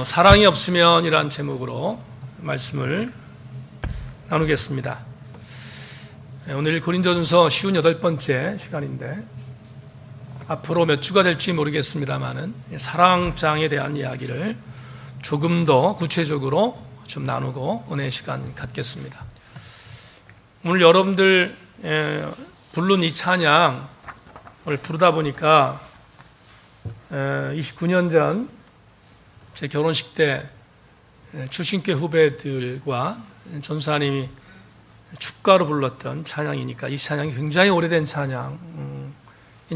사랑이 없으면이란 제목으로 말씀을 나누겠습니다. 오늘 고린도전서 58번째 시간인데 앞으로 몇 주가 될지 모르겠습니다만은 사랑장에 대한 이야기를 조금 더 구체적으로 좀 나누고 은혜의 시간 갖겠습니다. 오늘 여러분들 부른 이 찬양을 부르다 보니까 29년 전 제 결혼식 때 출신교 후배들과 전사님이 축가로 불렀던 찬양이니까 이 찬양이 굉장히 오래된 찬양인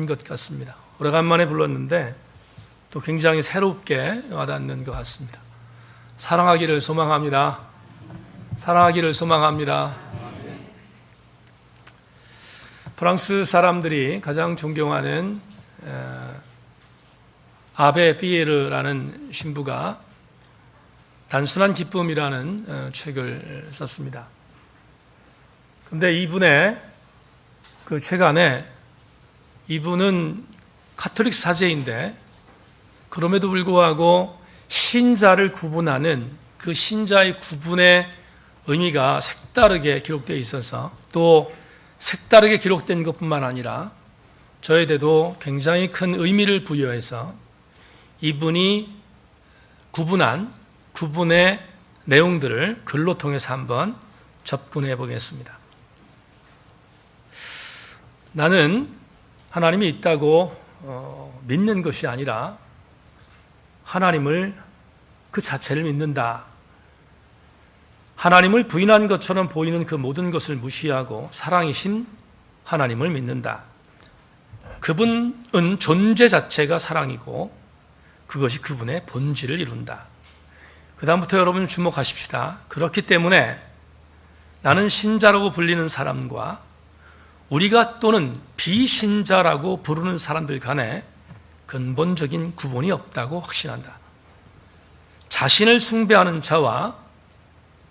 것 같습니다. 오래간만에 불렀는데 또 굉장히 새롭게 와닿는 것 같습니다. 사랑하기를 소망합니다. 사랑하기를 소망합니다. 프랑스 사람들이 가장 존경하는 아베 피에르라는 신부가 단순한 기쁨이라는 책을 썼습니다. 그런데 이분의 그 책 안에 이분은 카톨릭 사제인데 그럼에도 불구하고 신자를 구분하는 그 신자의 구분의 의미가 색다르게 기록되어 있어서 또 색다르게 기록된 것뿐만 아니라 저에게도 굉장히 큰 의미를 부여해서 이분이 구분한 구분의 내용들을 글로 통해서 한번 접근해 보겠습니다. 나는 하나님이 있다고 믿는 것이 아니라 하나님을 그 자체를 믿는다. 하나님을 부인한 것처럼 보이는 그 모든 것을 무시하고 사랑이신 하나님을 믿는다. 그분은 존재 자체가 사랑이고 그것이 그분의 본질을 이룬다. 그 다음부터 여러분 주목하십시다. 그렇기 때문에 나는 신자라고 불리는 사람과 우리가 또는 비신자라고 부르는 사람들 간에 근본적인 구분이 없다고 확신한다. 자신을 숭배하는 자와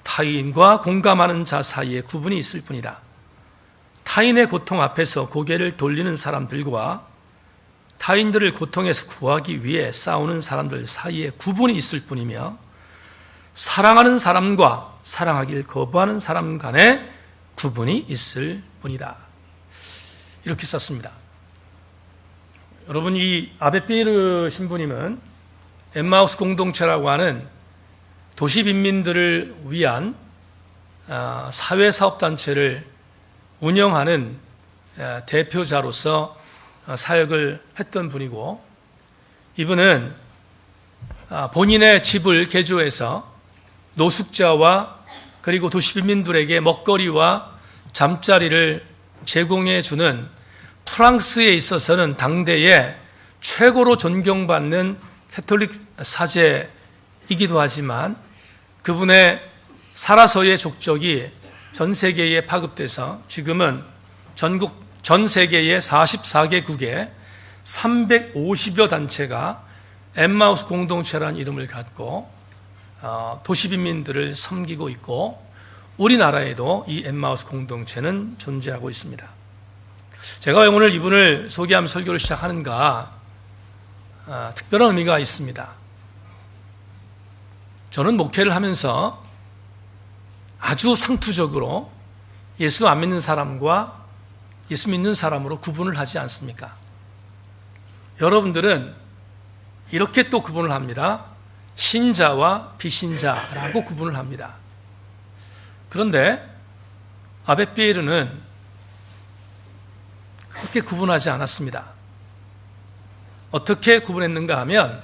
타인과 공감하는 자 사이에 구분이 있을 뿐이다. 타인의 고통 앞에서 고개를 돌리는 사람들과 타인들을 고통에서 구하기 위해 싸우는 사람들 사이에 구분이 있을 뿐이며 사랑하는 사람과 사랑하기를 거부하는 사람 간에 구분이 있을 뿐이다. 이렇게 썼습니다. 여러분, 이 아베 피에르 신부님은 엠마우스 공동체라고 하는 도시 빈민들을 위한 사회사업단체를 운영하는 대표자로서 사역을 했던 분이고 이분은 본인의 집을 개조해서 노숙자와 그리고 도시 빈민들에게 먹거리와 잠자리를 제공해 주는 프랑스에 있어서는 당대에 최고로 존경받는 캐톨릭 사제이기도 하지만 그분의 살아서의 족적이 전 세계에 파급돼서 지금은 전 세계의 44개국에 350여 단체가 엠마우스 공동체라는 이름을 갖고 도시빈민들을 섬기고 있고 우리나라에도 이 엠마우스 공동체는 존재하고 있습니다. 제가 왜 오늘 이분을 소개하며 설교를 시작하는가 특별한 의미가 있습니다. 저는 목회를 하면서 아주 상투적으로 예수 안 믿는 사람과 예수 믿는 사람으로 구분을 하지 않습니까? 여러분들은 이렇게 또 구분을 합니다. 신자와 비신자라고 구분을 합니다. 그런데 아베 피에르는 그렇게 구분하지 않았습니다. 어떻게 구분했는가 하면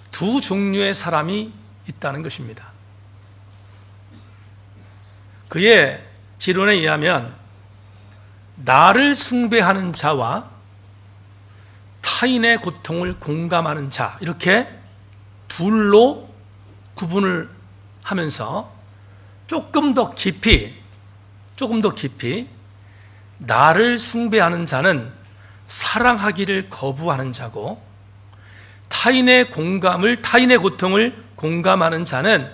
두 종류의 사람이 있다는 것입니다. 그의 지론에 의하면 나를 숭배하는 자와 타인의 고통을 공감하는 자 이렇게 둘로 구분을 하면서 조금 더 깊이 나를 숭배하는 자는 사랑하기를 거부하는 자고 타인의 고통을 공감하는 자는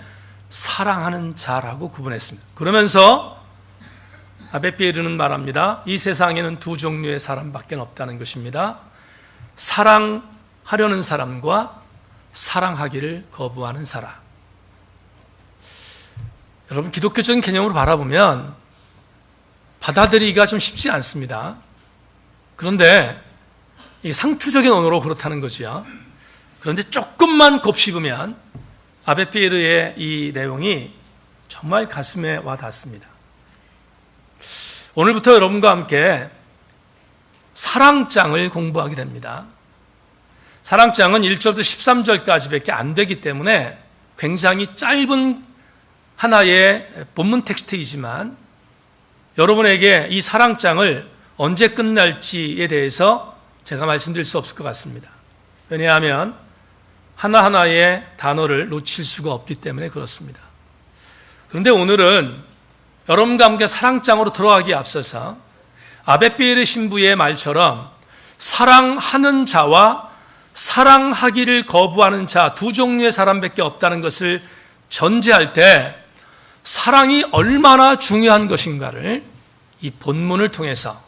사랑하는 자라고 구분했습니다. 그러면서 아베 피에르는 말합니다. 이 세상에는 두 종류의 사람밖에 없다는 것입니다. 사랑하려는 사람과 사랑하기를 거부하는 사람. 여러분, 기독교적인 개념으로 바라보면 받아들이기가 좀 쉽지 않습니다. 그런데 이 상투적인 언어로 그렇다는 거지요. 그런데 조금만 곱씹으면 아베피에르의 이 내용이 정말 가슴에 와 닿습니다. 오늘부터 여러분과 함께 사랑장을 공부하게 됩니다. 사랑장은 1절부터 13절까지밖에 안 되기 때문에 굉장히 짧은 하나의 본문 텍스트이지만 여러분에게 이 사랑장을 언제 끝날지에 대해서 제가 말씀드릴 수 없을 것 같습니다. 왜냐하면 하나하나의 단어를 놓칠 수가 없기 때문에 그렇습니다. 그런데 오늘은 여러분과 함께 사랑장으로 들어가기에 앞서서 아베피에르 신부의 말처럼 사랑하는 자와 사랑하기를 거부하는 자 두 종류의 사람밖에 없다는 것을 전제할 때 사랑이 얼마나 중요한 것인가를 이 본문을 통해서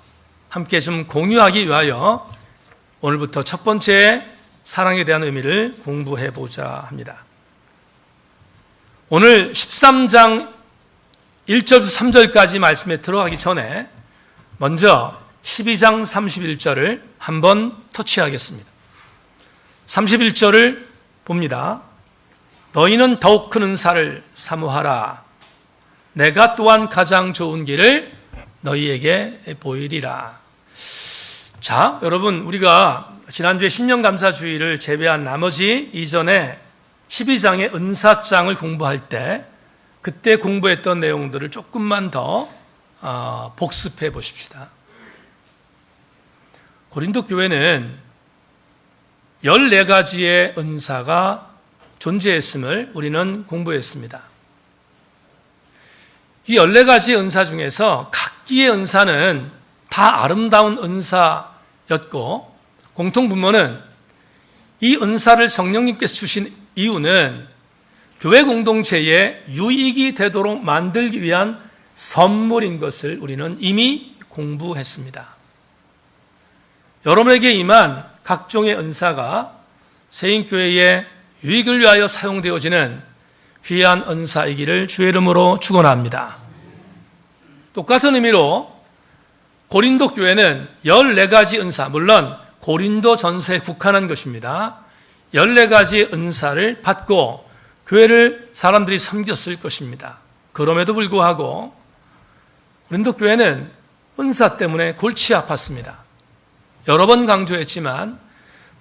함께 좀 공유하기 위하여 오늘부터 첫 번째 사랑에 대한 의미를 공부해 보자 합니다. 오늘 13장 1절부터 3절까지 말씀에 들어가기 전에 먼저 12장 31절을 한번 터치하겠습니다. 31절을 봅니다. 너희는 더욱 큰 은사를 사모하라. 내가 또한 가장 좋은 길을 너희에게 보이리라. 자, 여러분, 우리가 지난주에 신령감사주의를 제외한 나머지 이전에 12장의 은사장을 공부할 때 그때 공부했던 내용들을 조금만 더 복습해 보십시다. 고린도 교회는 14가지의 은사가 존재했음을 우리는 공부했습니다. 이 14가지 은사 중에서 각기의 은사는 다 아름다운 은사였고 공통분모는 이 은사를 성령님께서 주신 이유는 교회 공동체에 유익이 되도록 만들기 위한 선물인 것을 우리는 이미 공부했습니다. 여러분에게 임한 각종의 은사가 세인교회의 유익을 위하여 사용되어지는 귀한 은사이기를 주의 이름으로 축원합니다. 똑같은 의미로 고린도 교회는 14가지 은사, 물론 고린도 전서에 국한한 것입니다. 14가지 은사를 받고 교회를 사람들이 섬겼을 것입니다. 그럼에도 불구하고 고린도 교회는 은사 때문에 골치 아팠습니다. 여러 번 강조했지만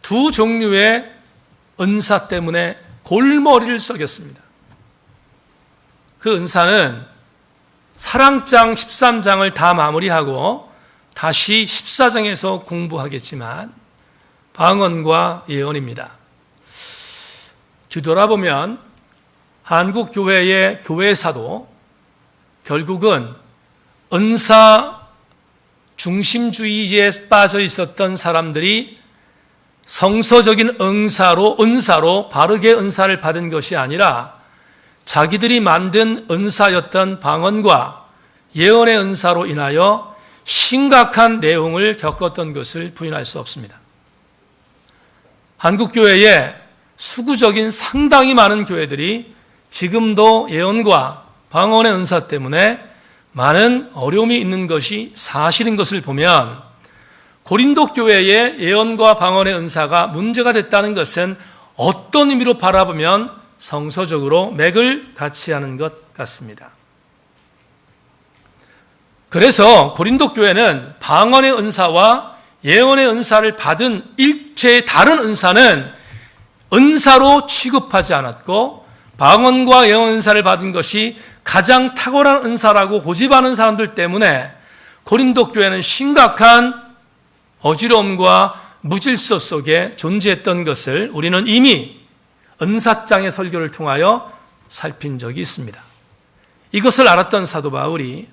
두 종류의 은사 때문에 골머리를 썩였습니다. 그 은사는 사랑장 13장을 다 마무리하고 다시 14장에서 공부하겠지만 방언과 예언입니다. 뒤돌아보면 한국 교회의 교회사도 결국은 은사 중심주의에 빠져 있었던 사람들이 성서적인 은사로 바르게 은사를 받은 것이 아니라 자기들이 만든 은사였던 방언과 예언의 은사로 인하여 심각한 내용을 겪었던 것을 부인할 수 없습니다. 한국교회에 수구적인 상당히 많은 교회들이 지금도 예언과 방언의 은사 때문에 많은 어려움이 있는 것이 사실인 것을 보면 고린도 교회의 예언과 방언의 은사가 문제가 됐다는 것은 어떤 의미로 바라보면 성서적으로 맥을 같이 하는 것 같습니다. 그래서 고린도 교회는 방언의 은사와 예언의 은사를 받은 일체의 다른 은사는 은사로 취급하지 않았고 방언과 예언 은사를 받은 것이 가장 탁월한 은사라고 고집하는 사람들 때문에 고린도 교회는 심각한 어지러움과 무질서 속에 존재했던 것을 우리는 이미 은사장의 설교를 통하여 살핀 적이 있습니다. 이것을 알았던 사도 바울이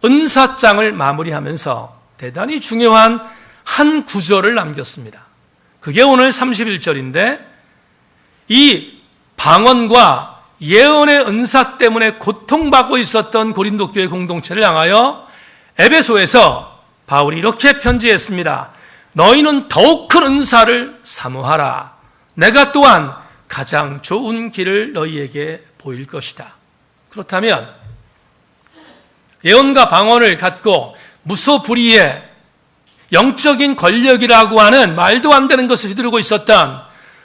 은사장을 마무리하면서 대단히 중요한 한 구절을 남겼습니다. 그게 오늘 31절인데 이 방언과 예언의 은사 때문에 고통받고 있었던 고린도 교회 공동체를 향하여 에베소에서 바울이 이렇게 편지했습니다. 너희는 더욱 큰 은사를 사모하라. 내가 또한 가장 좋은 길을 너희에게 보일 것이다. 그렇다면 예언과 방언을 갖고 무소불위의 영적인 권력이라고 하는 말도 안 되는 것을 휘두르고 있었던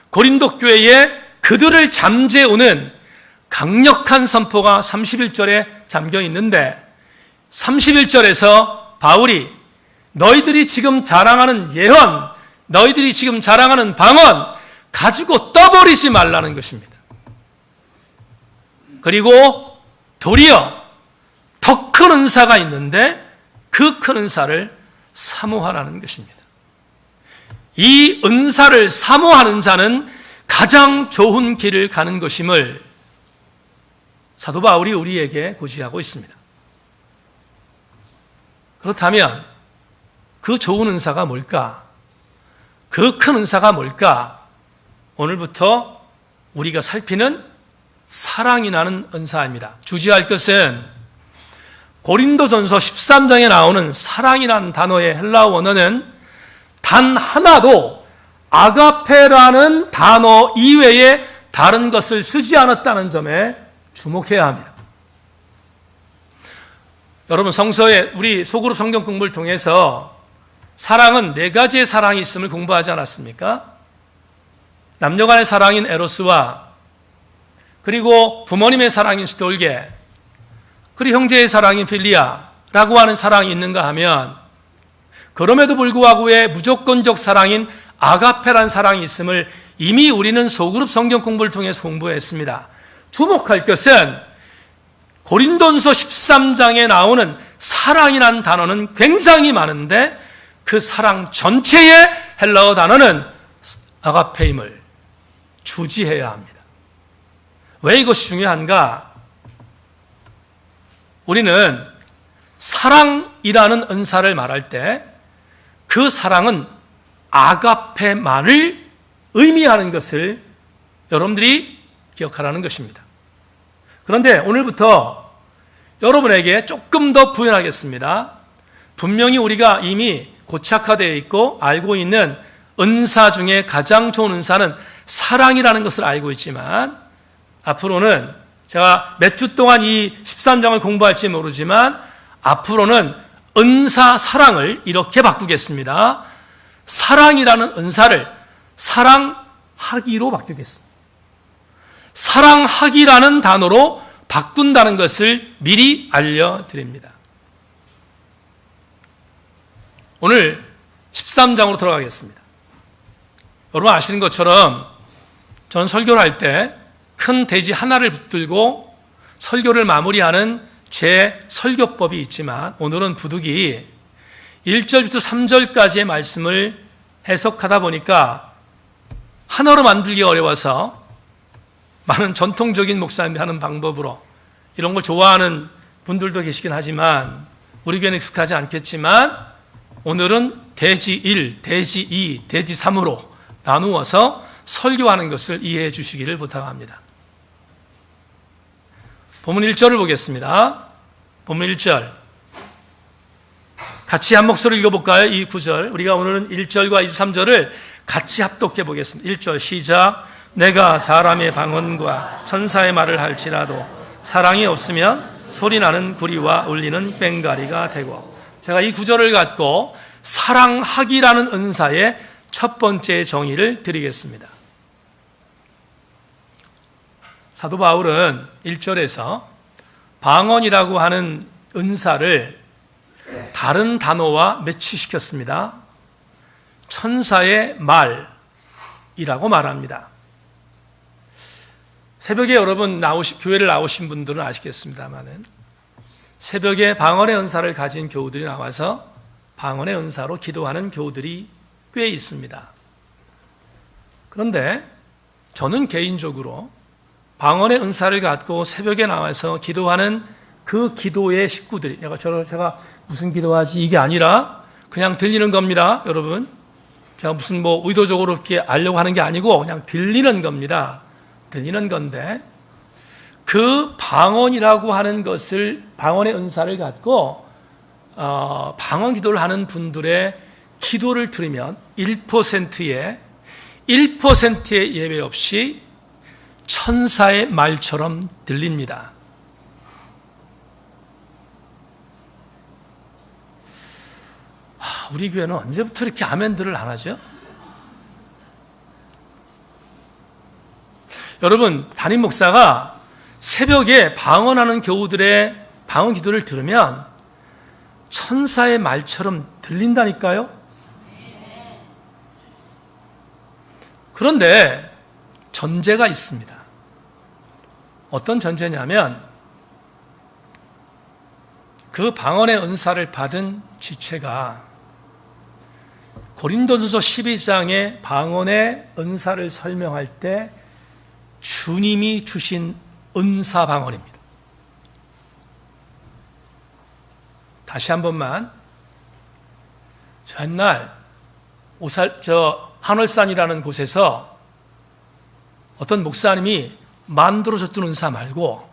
고린도 교회에 그들을 잠재우는 강력한 선포가 31절에 잠겨 있는데 31절에서 바울이 너희들이 지금 자랑하는 예언, 너희들이 지금 자랑하는 방언 가지고 떠버리지 말라는 것입니다. 그리고 도리어 더 큰 은사가 있는데 그 큰 은사를 사모하라는 것입니다. 이 은사를 사모하는 자는 가장 좋은 길을 가는 것임을 사도 바울이 우리에게 고지하고 있습니다. 그렇다면 그 좋은 은사가 뭘까? 그 큰 은사가 뭘까? 오늘부터 우리가 살피는 사랑이라는 은사입니다. 주지할 것은 고린도전서 13장에 나오는 사랑이라는 단어의 헬라어 원어는 단 하나도 아가페라는 단어 이외에 다른 것을 쓰지 않았다는 점에 주목해야 합니다. 여러분 성서에 우리 소그룹 성경 공부를 통해서 사랑은 4가지의 사랑이 있음을 공부하지 않았습니까? 남녀 간의 사랑인 에로스와 그리고 부모님의 사랑인 스톨게 그리고 형제의 사랑인 필리아라고 하는 사랑이 있는가 하면 그럼에도 불구하고 왜 무조건적 사랑인 아가페라는 사랑이 있음을 이미 우리는 소그룹 성경 공부를 통해서 공부했습니다. 주목할 것은 고린도전서 13장에 나오는 사랑이라는 단어는 굉장히 많은데 그 사랑 전체의 헬라어 단어는 아가페임을 주지해야 합니다. 왜 이것이 중요한가? 우리는 사랑이라는 은사를 말할 때 그 사랑은 아가페만을 의미하는 것을 여러분들이 기억하라는 것입니다. 그런데 오늘부터 여러분에게 조금 더 부연하겠습니다. 분명히 우리가 이미 고착화되어 있고 알고 있는 은사 중에 가장 좋은 은사는 사랑이라는 것을 알고 있지만 앞으로는 제가 몇 주 동안 이 13장을 공부할지 모르지만 앞으로는 은사 사랑을 이렇게 바꾸겠습니다. 사랑이라는 은사를 사랑하기로 바꾸겠습니다. 사랑하기라는 단어로 바꾼다는 것을 미리 알려드립니다. 오늘 13장으로 들어가겠습니다. 여러분 아시는 것처럼 저는 설교를 할 때 큰 대지 하나를 붙들고 설교를 마무리하는 제 설교법이 있지만 오늘은 부득이 1절부터 3절까지의 말씀을 해석하다 보니까 하나로 만들기 어려워서 많은 전통적인 목사님들이 하는 방법으로 이런 걸 좋아하는 분들도 계시긴 하지만 우리 교회는 익숙하지 않겠지만 오늘은 대지 1, 대지 2, 대지 3으로 나누어서 설교하는 것을 이해해 주시기를 부탁합니다. 본문 1절을 보겠습니다. 본문 1절. 같이 한 목소리로 읽어볼까요? 이 9절. 우리가 오늘은 1절과 23절을 같이 합독해 보겠습니다. 1절 시작. 내가 사람의 방언과 천사의 말을 할지라도 사랑이 없으면 소리나는 구리와 울리는 꽹과리가 되고. 제가 이 9절을 갖고 사랑하기라는 은사의 첫 번째 정의를 드리겠습니다. 사도 바울은 1절에서 방언이라고 하는 은사를 다른 단어와 매치시켰습니다. 천사의 말이라고 말합니다. 새벽에 여러분 교회를 나오신 분들은 아시겠습니다만은 새벽에 방언의 은사를 가진 교우들이 나와서 방언의 은사로 기도하는 교우들이 꽤 있습니다. 그런데 저는 개인적으로 방언의 은사를 갖고 새벽에 나와서 기도하는 그 기도의 식구들이 제가 무슨 기도하지 이게 아니라 그냥 들리는 겁니다. 여러분 제가 무슨 의도적으로 이렇게 알려고 하는 게 아니고 그냥 들리는 겁니다. 들리는 건데 그 방언이라고 하는 것을 방언의 은사를 갖고 방언 기도를 하는 분들의 기도를 들으면 1%의 예외 없이 천사의 말처럼 들립니다. 우리 교회는 언제부터 이렇게 아멘들을 안 하죠? 여러분, 담임 목사가 새벽에 방언하는 교우들의 방언 기도를 들으면 천사의 말처럼 들린다니까요? 그런데 전제가 있습니다. 어떤 전제냐면 그 방언의 은사를 받은 지체가 고린도전서 12장의 방언의 은사를 설명할 때 주님이 주신 은사 방언입니다. 다시 한 번만, 저 옛날 한월산이라는 곳에서 어떤 목사님이 만들어줬던 은사 말고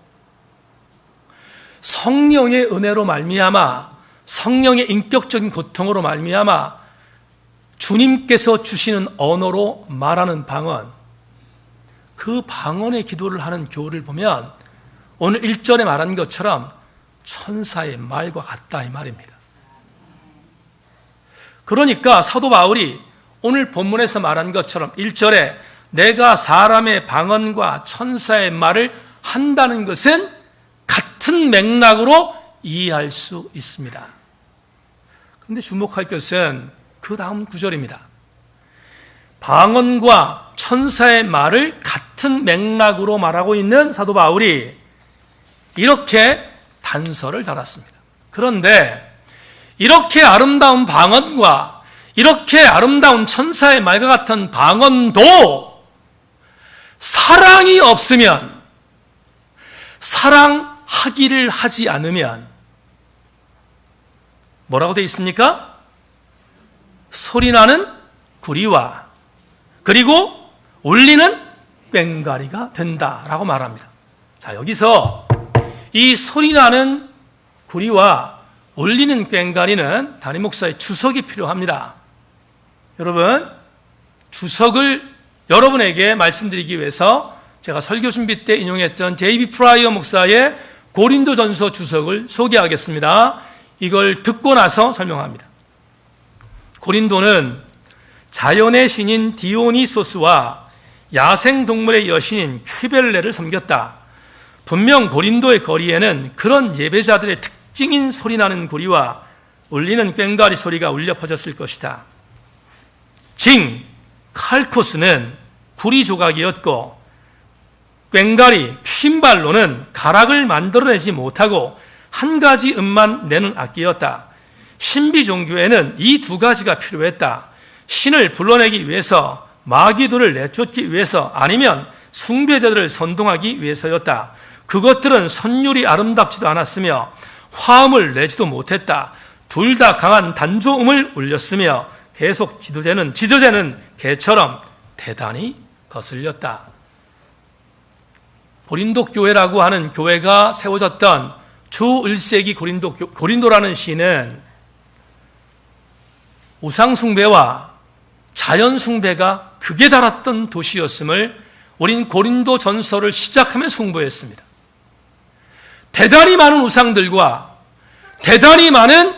성령의 은혜로 말미암아, 성령의 인격적인 고통으로 말미암아 주님께서 주시는 언어로 말하는 방언, 그 방언의 기도를 하는 교우를 보면 오늘 1절에 말한 것처럼 천사의 말과 같다 이 말입니다. 그러니까 사도 바울이 오늘 본문에서 말한 것처럼 1절에 내가 사람의 방언과 천사의 말을 한다는 것은 같은 맥락으로 이해할 수 있습니다. 그런데 주목할 것은 그 다음 구절입니다. 방언과 천사의 말을 같은 맥락으로 말하고 있는 사도 바울이 이렇게 단서를 달았습니다. 그런데 이렇게 아름다운 방언과 이렇게 아름다운 천사의 말과 같은 방언도 사랑이 없으면, 사랑하기를 하지 않으면 뭐라고 되어 있습니까? 소리나는 구리와 그리고 울리는 꽹과리가 된다라고 말합니다. 자, 여기서 이 소리나는 구리와 울리는 꽹과리는 담임 목사의 주석이 필요합니다. 여러분, 주석을 여러분에게 말씀드리기 위해서 제가 설교 준비 때 인용했던 J.B. 프라이어 목사의 고린도전서 주석을 소개하겠습니다. 이걸 듣고 나서 설명합니다. 고린도는 자연의 신인 디오니소스와 야생동물의 여신인 퀴벨레를 섬겼다. 분명 고린도의 거리에는 그런 예배자들의 특징인 소리나는 구리와 울리는 꽹과리 소리가 울려 퍼졌을 것이다. 칼코스는 구리 조각이었고 꽹과리, 쉰발로는 가락을 만들어내지 못하고 한 가지 음만 내는 악기였다. 신비 종교에는 이 두 가지가 필요했다. 신을 불러내기 위해서, 마귀들을 내쫓기 위해서, 아니면 숭배자들을 선동하기 위해서였다. 그것들은 선율이 아름답지도 않았으며 화음을 내지도 못했다. 둘 다 강한 단조음을 울렸으며 계속 지저대는 개처럼 대단히 거슬렸다. 고린도 교회라고 하는 교회가 세워졌던 주 1세기 고린도라는 시는 우상숭배와 자연숭배가 극에 달했던 도시였음을 우린 고린도 전서를 시작하면서 홍보했습니다. 대단히 많은 우상들과 대단히 많은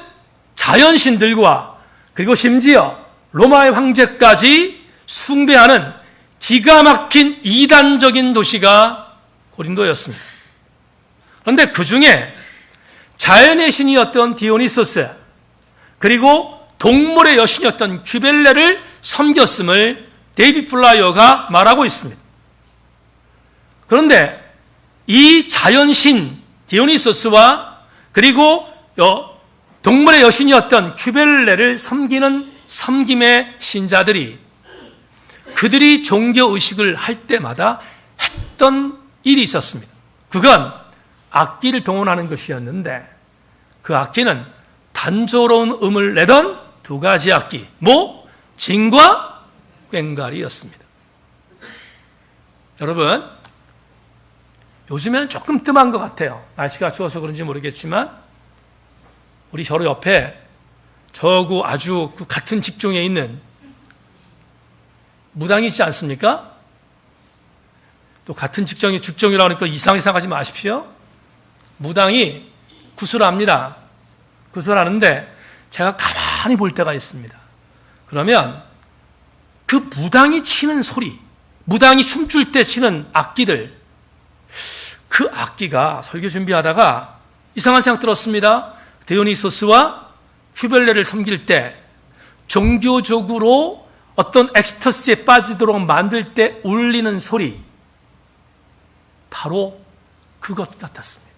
자연신들과 그리고 심지어 로마의 황제까지 숭배하는 기가 막힌 이단적인 도시가 고린도였습니다. 그런데 그 중에 자연의 신이었던 디오니소스 그리고 동물의 여신이었던 퀴벨레를 섬겼음을 데이빗 플라이어가 말하고 있습니다. 그런데 이 자연신 디오니소스와 그리고 동물의 여신이었던 퀴벨레를 섬기는 섬김의 신자들이 그들이 종교의식을 할 때마다 했던 일이 있었습니다. 그건 악기를 동원하는 것이었는데 그 악기는 단조로운 음을 내던 두 가지 악기, 징과 꽹과리였습니다. 여러분, 요즘에는 조금 뜸한 것 같아요. 날씨가 추워서 그런지 모르겠지만 우리 저로 옆에 저하고 아주 그 같은 직종에 있는 무당이 있지 않습니까? 또 같은 직종이 죽종이라고 하니까 이상하게 생각하지 마십시오. 무당이 구슬합니다. 구슬하는데 제가 가만히 볼 때가 있습니다. 그러면 그 무당이 치는 소리, 무당이 춤출 때 치는 악기들, 그 악기가 설교 준비하다가 이상한 생각 들었습니다. 디오니소스와 큐벨레를 섬길 때 종교적으로 어떤 엑스터시에 빠지도록 만들 때 울리는 소리, 바로 그것 같았습니다.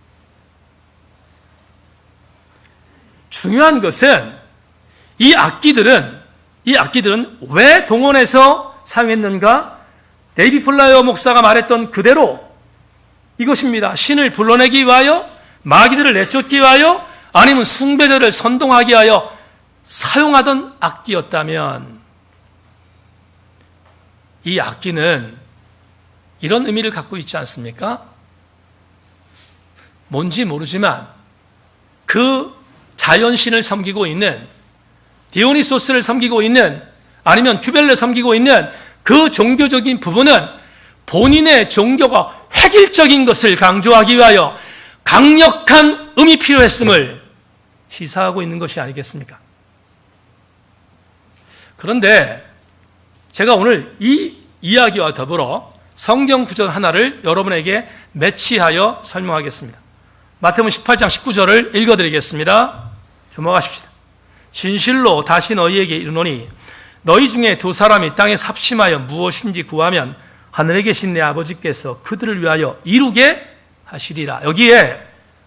중요한 것은 이 악기들은 왜 동원해서 사용했는가? 데이비 플라이어 목사가 말했던 그대로 이것입니다. 신을 불러내기 위하여, 마귀들을 내쫓기 위하여, 아니면 숭배자를 선동하기 위하여 사용하던 악기였다면, 이 악기는 이런 의미를 갖고 있지 않습니까? 뭔지 모르지만 그 자연신을 섬기고 있는, 디오니소스를 섬기고 있는, 아니면 큐벨레 섬기고 있는 그 종교적인 부분은 본인의 종교가 획일적인 것을 강조하기 위하여 강력한 음이 필요했음을 시사하고 있는 것이 아니겠습니까? 그런데 제가 오늘 이 이야기와 더불어 성경 구절 하나를 여러분에게 매치하여 설명하겠습니다. 마태복음 18장 19절을 읽어드리겠습니다. 주목하십시다. 진실로 다시 너희에게 이르노니 너희 중에 두 사람이 땅에 삽심하여 무엇인지 구하면 하늘에 계신 내 아버지께서 그들을 위하여 이루게 하시리라. 여기에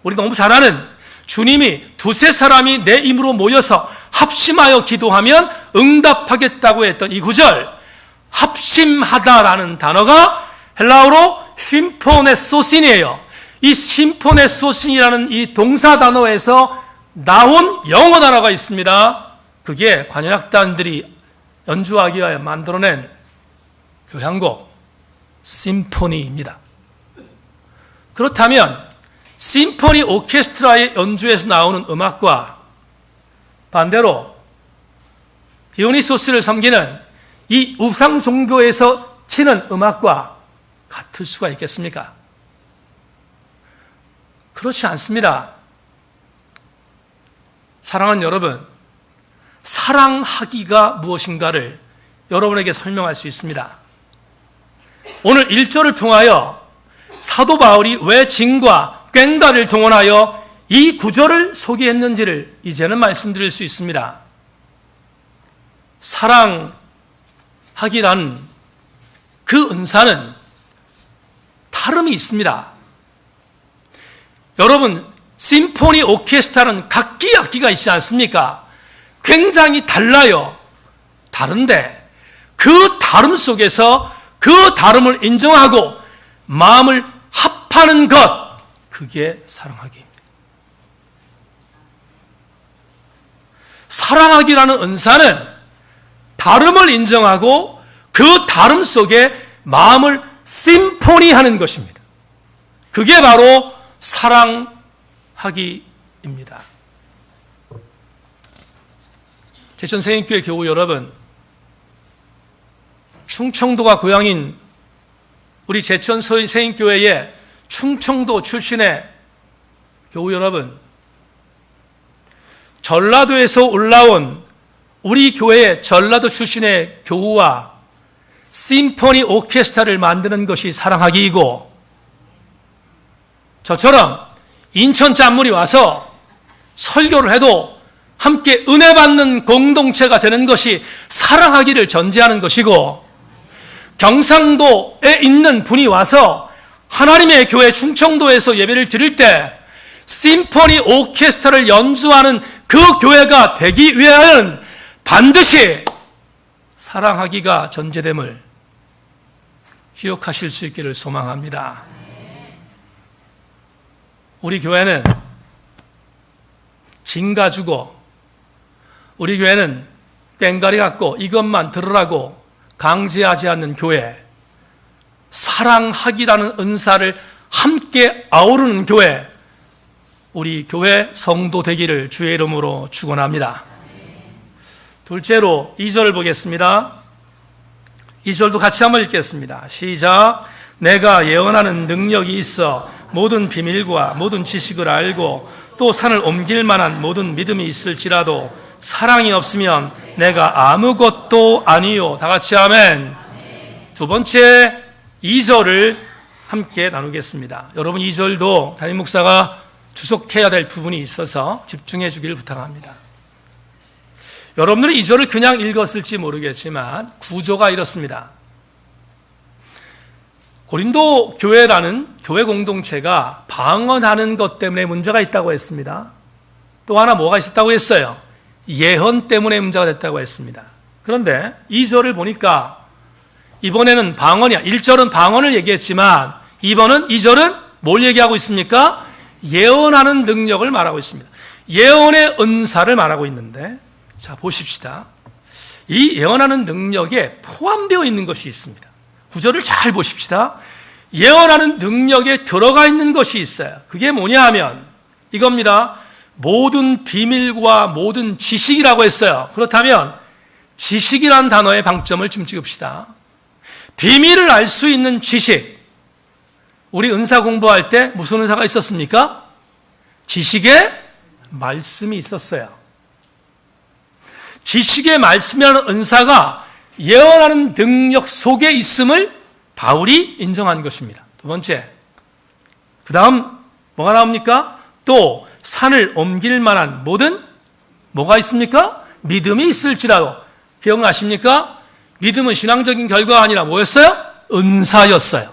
우리가 너무 잘 아는 주님이 두세 사람이 내 이름으로 모여서 합심하여 기도하면 응답하겠다고 했던 이 구절, 합심하다라는 단어가 헬라어로 심포네소신이에요. 이 심포네소신이라는 이 동사 단어에서 나온 영어 단어가 있습니다. 그게 관현악단들이 연주하기 위하여 만들어낸 교향곡 심포니입니다. 그렇다면 심포니 오케스트라의 연주에서 나오는 음악과 반대로 디오니소스를 섬기는 이 우상 종교에서 치는 음악과 같을 수가 있겠습니까? 그렇지 않습니다. 사랑하는 여러분, 사랑하기가 무엇인가를 여러분에게 설명할 수 있습니다. 오늘 1절을 통하여 사도 바울이 왜 진과 꽹과를 동원하여 이 구절을 소개했는지를 이제는 말씀드릴 수 있습니다. 사랑하기란 그 은사는 다름이 있습니다. 여러분, 심포니 오케스트라는 각기 악기가 있지 않습니까? 굉장히 달라요. 다른데 그 다름 속에서 그 다름을 인정하고 마음을 합하는 것, 그게 사랑하기입니다. 사랑하기라는 은사는 다름을 인정하고 그 다름 속에 마음을 심포니하는 것입니다. 그게 바로 사랑하기입니다. 제천 세인교회 교우 여러분, 충청도가 고향인 우리 제천 세인교회의 충청도 출신의 교우 여러분, 전라도에서 올라온 우리 교회의 전라도 출신의 교우와 심포니 오케스트라를 만드는 것이 사랑하기이고, 저처럼 인천 짠물이 와서 설교를 해도 함께 은혜 받는 공동체가 되는 것이 사랑하기를 전제하는 것이고, 경상도에 있는 분이 와서 하나님의 교회 충청도에서 예배를 드릴 때 심포니 오케스트라를 연주하는 그 교회가 되기 위하여는 반드시 사랑하기가 전제됨을 기억하실 수 있기를 소망합니다. 우리 교회는 진 가지고, 우리 교회는 꽹과리 갖고 이것만 들으라고 강제하지 않는 교회, 사랑하기라는 은사를 함께 아우르는 교회, 우리 교회 성도 되기를 주의 이름으로 축원합니다. 둘째로 2절을 보겠습니다. 2절도 같이 한번 읽겠습니다. 시작. 내가 예언하는 능력이 있어 모든 비밀과 모든 지식을 알고 또 산을 옮길 만한 모든 믿음이 있을지라도 사랑이 없으면 내가 아무것도 아니요. 다 같이 아멘. 두 번째 2절을 함께 나누겠습니다. 여러분 2절도 담임 목사가 주석해야 될 부분이 있어서 집중해 주기를 부탁합니다. 여러분들이 2절을 그냥 읽었을지 모르겠지만 구조가 이렇습니다. 고린도 교회라는 교회 공동체가 방언하는 것 때문에 문제가 있다고 했습니다. 또 하나 뭐가 있었다고 했어요? 예언 때문에 문제가 됐다고 했습니다. 그런데 2절을 보니까 이번에는 방언이야. 1절은 방언을 얘기했지만 2절은 뭘 얘기하고 있습니까? 예언하는 능력을 말하고 있습니다. 예언의 은사를 말하고 있는데, 자 보십시다. 이 예언하는 능력에 포함되어 있는 것이 있습니다. 구절을 잘 보십시다. 예언하는 능력에 들어가 있는 것이 있어요. 그게 뭐냐 하면 이겁니다. 모든 비밀과 모든 지식이라고 했어요. 그렇다면 지식이라는 단어의 방점을 좀 찍읍시다. 비밀을 알 수 있는 지식. 우리 은사 공부할 때 무슨 은사가 있었습니까? 지식의 말씀이 있었어요. 지식의 말씀이라는 은사가 예언하는 능력 속에 있음을 바울이 인정한 것입니다. 두 번째, 그 다음 뭐가 나옵니까? 또 산을 옮길 만한 모든 뭐가 있습니까? 믿음이 있을지라도. 기억나십니까? 믿음은 신앙적인 결과가 아니라 뭐였어요? 은사였어요.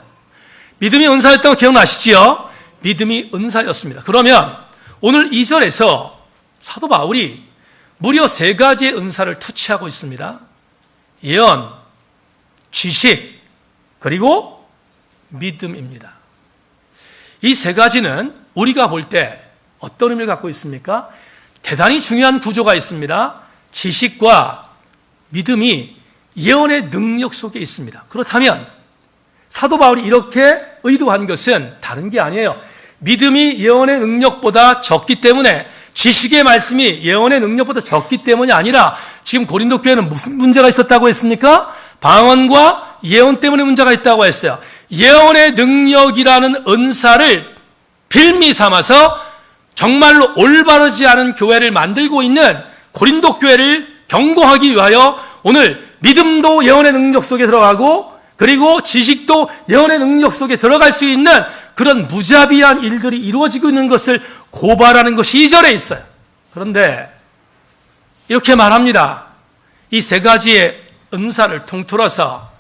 믿음이 은사였다고 기억나시지요? 믿음이 은사였습니다. 그러면 오늘 2절에서 사도 바울이 무려 3가지의 은사를 터치하고 있습니다. 예언, 지식, 그리고 믿음입니다. 이 3가지는 우리가 볼 때 어떤 의미를 갖고 있습니까? 대단히 중요한 구조가 있습니다. 지식과 믿음이 예언의 능력 속에 있습니다. 그렇다면 사도 바울이 이렇게 의도한 것은 다른 게 아니에요. 믿음이 예언의 능력보다 적기 때문에, 지식의 말씀이 예언의 능력보다 적기 때문이 아니라 지금 고린도 교회는 무슨 문제가 있었다고 했습니까? 방언과 예언 때문에 문제가 있다고 했어요. 예언의 능력이라는 은사를 빌미 삼아서 정말로 올바르지 않은 교회를 만들고 있는 고린도 교회를 경고하기 위하여 오늘 믿음도 예언의 능력 속에 들어가고 그리고 지식도 예언의 능력 속에 들어갈 수 있는 그런 무자비한 일들이 이루어지고 있는 것을 고발하는 것이 2절에 있어요. 그런데 이렇게 말합니다. 이 3가지의 은사를 통틀어서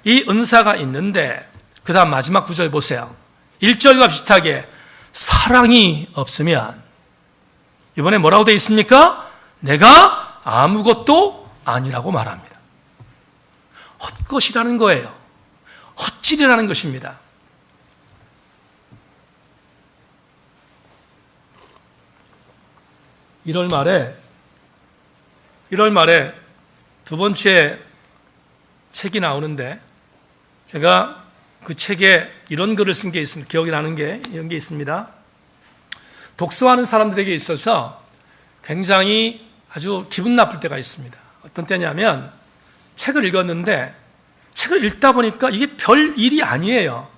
이 은사가 있는데 그 다음 마지막 구절 보세요. 1절과 비슷하게 사랑이 없으면 이번에 뭐라고 되어 있습니까? 내가 아무것도 아니라고 말합니다. 헛것이라는 거예요. 헛질이라는 것입니다. (1월) 말에 두 번째 책이 나오는데 제가 그 책에 이런 글을 쓴 게 있습니다. 기억이 나는 게 이런 게 있습니다. 독서하는 사람들에게 있어서 굉장히 아주 기분 나쁠 때가 있습니다. 어떤 때냐면 책을 읽었는데 책을 읽다 보니까 이게 별 일이 아니에요.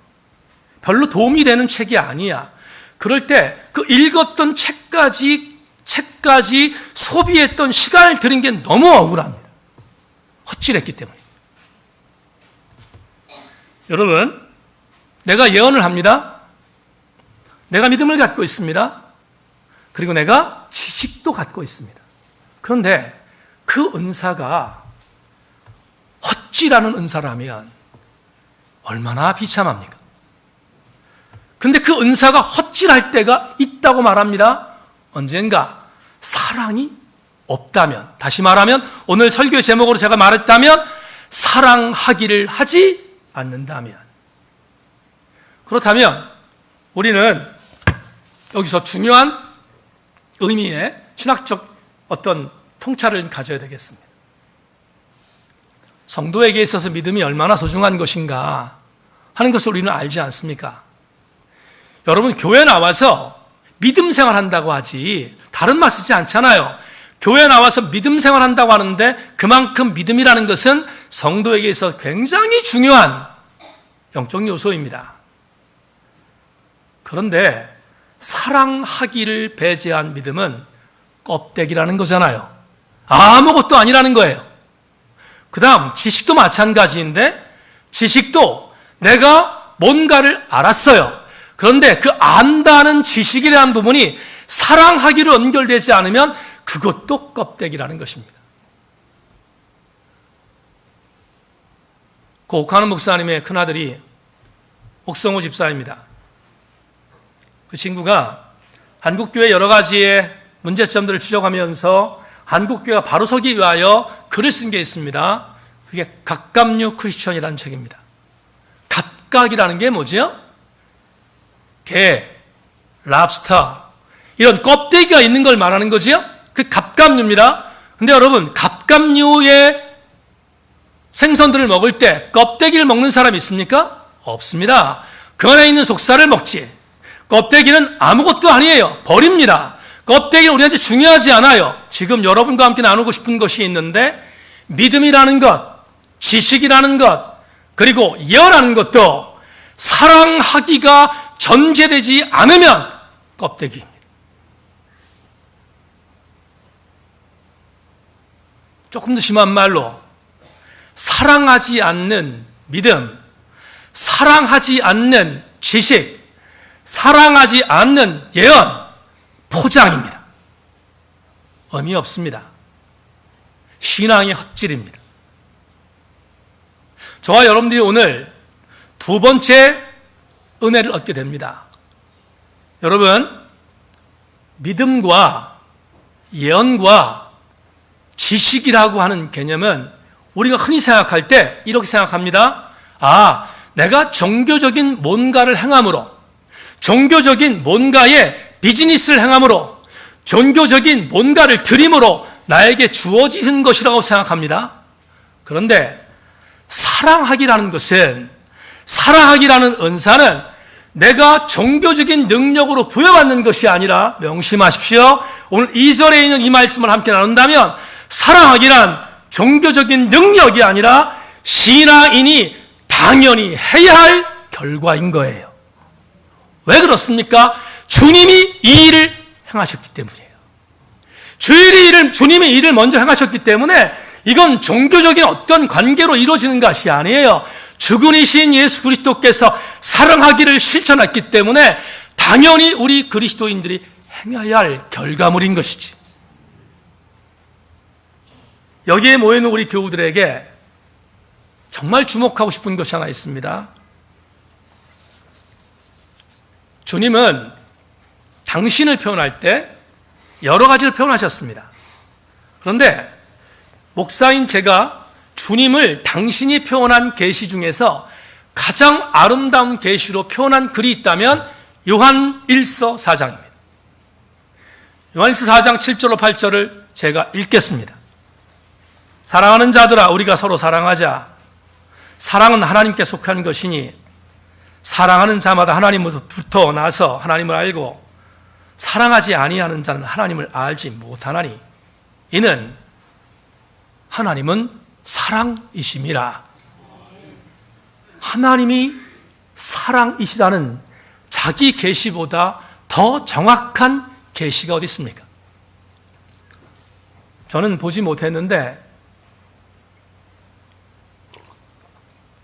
별로 도움이 되는 책이 아니야. 그럴 때 그 읽었던 책까지 소비했던 시간을 들인 게 너무 억울합니다. 헛질했기 때문에. 여러분, 내가 예언을 합니다. 내가 믿음을 갖고 있습니다. 그리고 내가 지식도 갖고 있습니다. 그런데 그 은사가 헛질하는 은사라면 얼마나 비참합니까? 근데 그 은사가 헛질할 때가 있다고 말합니다. 언젠가 사랑이 없다면, 다시 말하면 오늘 설교 제목으로 제가 말했다면 사랑하기를 하지 않는다면, 그렇다면 우리는 여기서 중요한 의미의 신학적 어떤 통찰을 가져야 되겠습니다. 성도에게 있어서 믿음이 얼마나 소중한 것인가 하는 것을 우리는 알지 않습니까? 여러분, 교회 나와서 믿음 생활한다고 하지 다른 말 쓰지 않잖아요. 교회 나와서 믿음 생활한다고 하는데 그만큼 믿음이라는 것은 성도에게 있어서 굉장히 중요한 영적 요소입니다. 그런데 사랑하기를 배제한 믿음은 껍데기라는 거잖아요. 아무것도 아니라는 거예요. 그 다음 지식도 마찬가지인데, 지식도 내가 뭔가를 알았어요. 그런데 그 안다는 지식이라는 부분이 사랑하기로 연결되지 않으면 그것도 껍데기라는 것입니다. 그 옥하는 목사님의 큰아들이 옥성호 집사입니다. 그 친구가 한국교회 여러 가지의 문제점들을 지적하면서 한국교회가 바로 서기 위하여 글을 쓴 게 있습니다. 그게 갑각류 크리스천이라는 책입니다. 갑각이라는 게 뭐죠? 게, 랍스터, 이런 껍데기가 있는 걸 말하는 거지요? 그 갑각류입니다. 근데 여러분, 갑각류의 생선들을 먹을 때 껍데기를 먹는 사람이 있습니까? 없습니다. 그 안에 있는 속살을 먹지. 껍데기는 아무것도 아니에요. 버립니다. 껍데기는 우리한테 중요하지 않아요. 지금 여러분과 함께 나누고 싶은 것이 있는데, 믿음이라는 것, 지식이라는 것, 그리고 예언하는 것도 사랑하기가 전제되지 않으면 껍데기입니다. 조금 더 심한 말로, 사랑하지 않는 믿음, 사랑하지 않는 지식, 사랑하지 않는 예언, 포장입니다. 의미 없습니다. 신앙의 헛질입니다. 저와 여러분들이 오늘 두 번째 은혜를 얻게 됩니다. 여러분, 믿음과 예언과 지식이라고 하는 개념은 우리가 흔히 생각할 때 이렇게 생각합니다. 내가 종교적인 뭔가를 행함으로, 종교적인 뭔가의 비즈니스를 행함으로, 종교적인 뭔가를 드림으로 나에게 주어지는 것이라고 생각합니다. 그런데 사랑하기라는 것은, 사랑하기라는 은사는 내가 종교적인 능력으로 부여받는 것이 아니라, 명심하십시오. 오늘 2절에 있는 이 말씀을 함께 나눈다면, 사랑하기란 종교적인 능력이 아니라 신앙인이 당연히 해야 할 결과인 거예요. 왜 그렇습니까? 주님이 이 일을 행하셨기 때문이에요. 주님이 이 일을 먼저 행하셨기 때문에 이건 종교적인 어떤 관계로 이루어지는 것이 아니에요. 주군이신 예수 그리스도께서 사랑하기를 실천했기 때문에 당연히 우리 그리스도인들이 행해야 할 결과물인 것이지. 여기에 모여있는 우리 교우들에게 정말 주목하고 싶은 것이 하나 있습니다. 주님은 당신을 표현할 때 여러 가지를 표현하셨습니다. 그런데 목사인 제가 주님을 당신이 표현한 계시 중에서 가장 아름다운 계시로 표현한 글이 있다면 요한 1서 4장입니다. 요한 1서 4장 7절로 8절을 제가 읽겠습니다. 사랑하는 자들아, 우리가 서로 사랑하자. 사랑은 하나님께 속한 것이니 사랑하는 자마다 하나님으로부터 나서 하나님을 알고 사랑하지 아니하는 자는 하나님을 알지 못하나니 이는 하나님은 사랑이심이라. 하나님이 사랑이시라는 자기 계시보다 더 정확한 계시가 어디 있습니까? 저는 보지 못했는데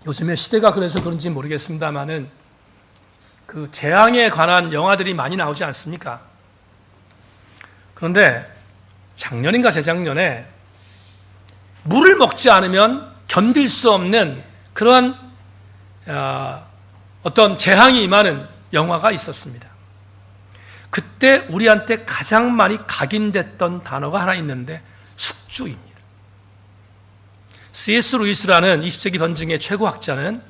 요즘에 시대가 그래서 그런지 모르겠습니다만은 그 재앙에 관한 영화들이 많이 나오지 않습니까? 그런데 작년인가 재작년에 물을 먹지 않으면 견딜 수 없는 그런 어떤 재앙이 임하는 영화가 있었습니다. 그때 우리한테 가장 많이 각인됐던 단어가 하나 있는데 숙주입니다. C.S. 루이스라는 20세기 번증의 최고 학자는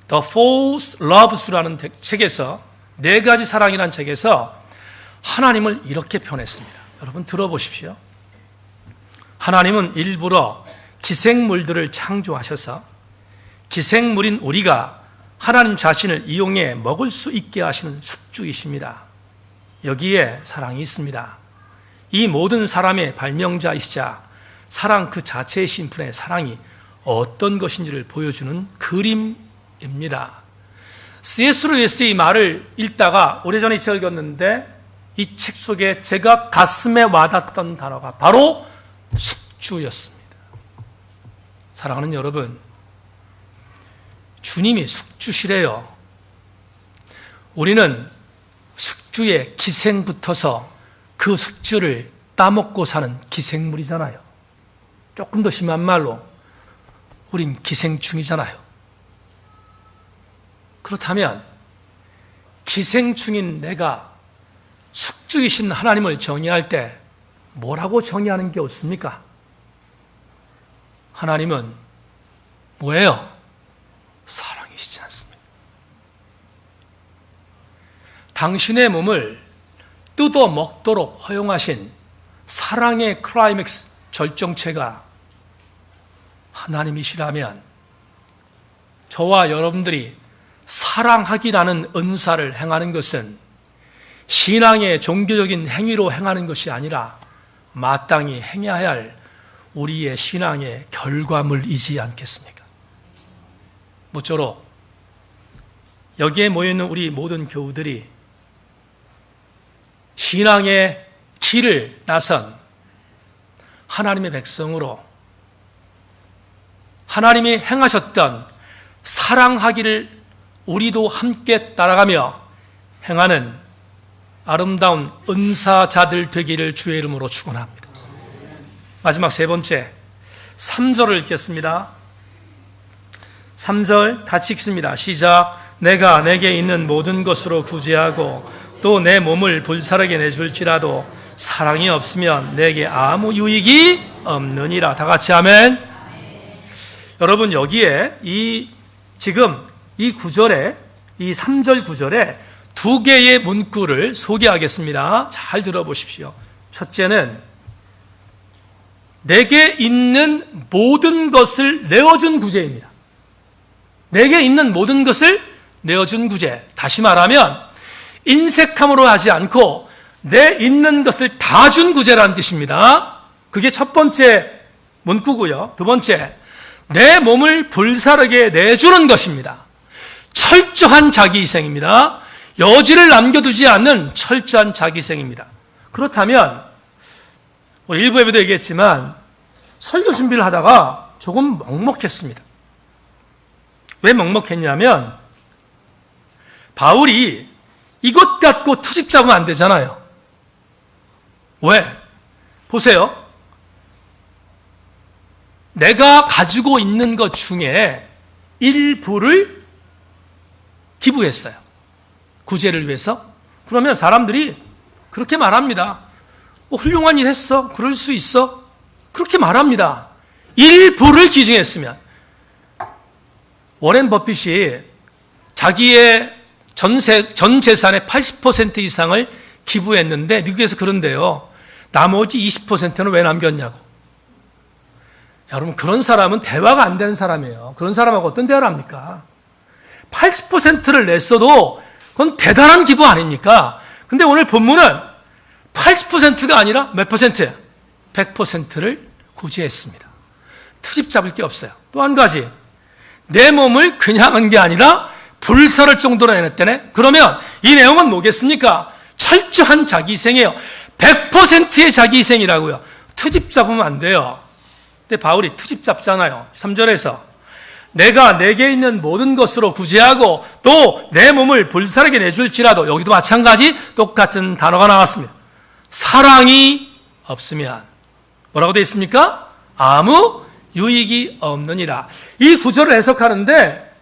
The False Loves라는 책에서 4가지 사랑이라는 책에서 하나님을 이렇게 표현했습니다. 여러분 들어보십시오. 하나님은 일부러 기생물들을 창조하셔서 기생물인 우리가 하나님 자신을 이용해 먹을 수 있게 하시는 숙주이십니다. 여기에 사랑이 있습니다. 이 모든 사람의 발명자이시자 사랑 그 자체이신 분의 사랑이 어떤 것인지를 보여주는 그림입니다. C.S. 루이스의 말을 읽다가 오래전에 이 책을 읽었는데 이 책 속에 제가 가슴에 와닿았던 단어가 바로 숙주였습니다. 사랑하는 여러분, 주님이 숙주시래요. 우리는 숙주의 기생부터서 그 숙주를 따먹고 사는 기생물이잖아요. 조금 더 심한 말로 우린 기생충이잖아요. 그렇다면 기생충인 내가 숙주이신 하나님을 정의할 때 뭐라고 정의하는 게 옳습니까? 하나님은 뭐예요? 사랑이시지 않습니까? 당신의 몸을 뜯어 먹도록 허용하신 사랑의 클라이맥스 절정체가 하나님이시라면 저와 여러분들이 사랑하기라는 은사를 행하는 것은 신앙의 종교적인 행위로 행하는 것이 아니라 마땅히 행해야 할 우리의 신앙의 결과물이지 않겠습니까? 모쪼록 여기에 모여있는 우리 모든 교우들이 신앙의 길을 나선 하나님의 백성으로 하나님이 행하셨던 사랑하기를 우리도 함께 따라가며 행하는 아름다운 은사자들 되기를 주의 이름으로 축원합니다. 마지막 세 번째 3절을 읽겠습니다. 3절 같이 읽습니다. 시작. 내가 내게 있는 모든 것으로 구제하고 또 내 몸을 불사르게 내줄지라도 사랑이 없으면 내게 아무 유익이 없느니라. 다 같이 아멘. 여러분, 여기에 지금 이 구절에, 이 3절 구절에 두 개의 문구를 소개하겠습니다. 잘 들어보십시오. 첫째는 내게 있는 모든 것을 내어준 구제입니다. 내게 있는 모든 것을 내어준 구제. 다시 말하면 인색함으로 하지 않고 내 있는 것을 다 준 구제라는 뜻입니다. 그게 첫 번째 문구고요. 두 번째, 내 몸을 불사르게 내주는 것입니다. 철저한 자기희생입니다. 여지를 남겨두지 않는 철저한 자기희생입니다. 그렇다면 일부 예배도 얘기했지만 설교 준비를 하다가 조금 먹먹했습니다. 왜 먹먹했냐면 바울이 이것 갖고 트집 잡으면 안 되잖아요. 왜? 보세요. 내가 가지고 있는 것 중에 일부를 기부했어요. 구제를 위해서. 그러면 사람들이 그렇게 말합니다. 훌륭한 일 했어. 그럴 수 있어. 그렇게 말합니다. 일부를 기증했으면. 워렌 버핏이 자기의 전 재산의 80% 이상을 기부했는데 미국에서 그런데요. 나머지 20%는 왜 남겼냐고. 여러분, 그런 사람은 대화가 안 되는 사람이에요. 그런 사람하고 어떤 대화를 합니까? 80%를 냈어도 그건 대단한 기부 아닙니까? 근데 오늘 본문은 80%가 아니라 몇 퍼센트? 100%를 구제했습니다. 트집 잡을 게 없어요. 또 한 가지, 내 몸을 그냥 한 게 아니라 불사를 정도로 해냈다네? 그러면 이 내용은 뭐겠습니까? 철저한 자기희생이에요. 100%의 자기희생이라고요. 트집 잡으면 안 돼요. 근데 바울이 트집 잡잖아요. 3절에서 내가 내게 있는 모든 것으로 구제하고 또 내 몸을 불사르게 내줄지라도, 여기도 마찬가지 똑같은 단어가 나왔습니다. 사랑이 없으면 뭐라고 되어 있습니까? 아무 유익이 없느니라. 이 구절을 해석하는데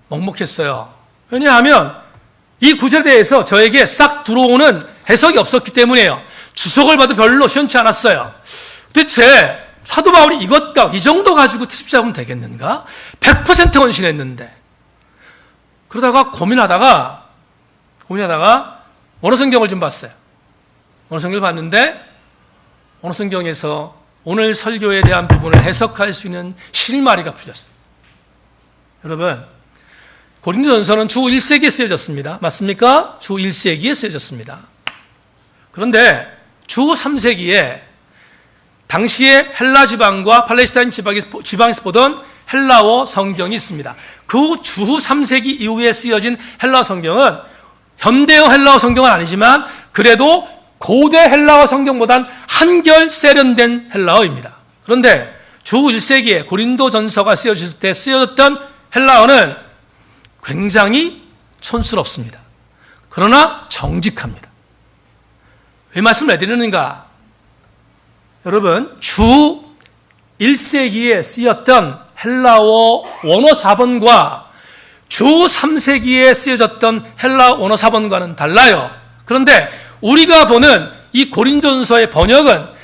먹먹했어요. 왜냐하면 이 구절에 대해서 저에게 싹 들어오는 해석이 없었기 때문이에요. 주석을 봐도 별로 시원치 않았어요. 도대체 사도 바울이 이것과 이 정도 가지고 트집 잡으면 되겠는가? 100% 헌신했는데. 그러다가 고민하다가 원어 성경을 좀 봤어요. 원어 성경을 봤는데 원어 성경에서 오늘 설교에 대한 부분을 해석할 수 있는 실마리가 풀렸어요. 여러분, 고린도전서는 주 1세기에 쓰여졌습니다. 맞습니까? 주 1세기에 쓰여졌습니다. 그런데 주 3세기에 당시에 헬라 지방과 팔레스타인 지방에서 보던 헬라어 성경이 있습니다. 그 주 3세기 이후에 쓰여진 헬라어 성경은 현대어 헬라어 성경은 아니지만 그래도 고대 헬라어 성경보단 한결 세련된 헬라어입니다. 그런데 주 1세기에 고린도전서가 쓰여질 때 쓰여졌던 헬라어는 굉장히 촌스럽습니다. 그러나 정직합니다. 왜 말씀을 해드리는가? 여러분, 주 1세기에 쓰였던 헬라어 원어 사본과 주 3세기에 쓰여졌던 헬라어 원어 사본과는 달라요. 그런데 우리가 보는 이 고린도전서의 번역은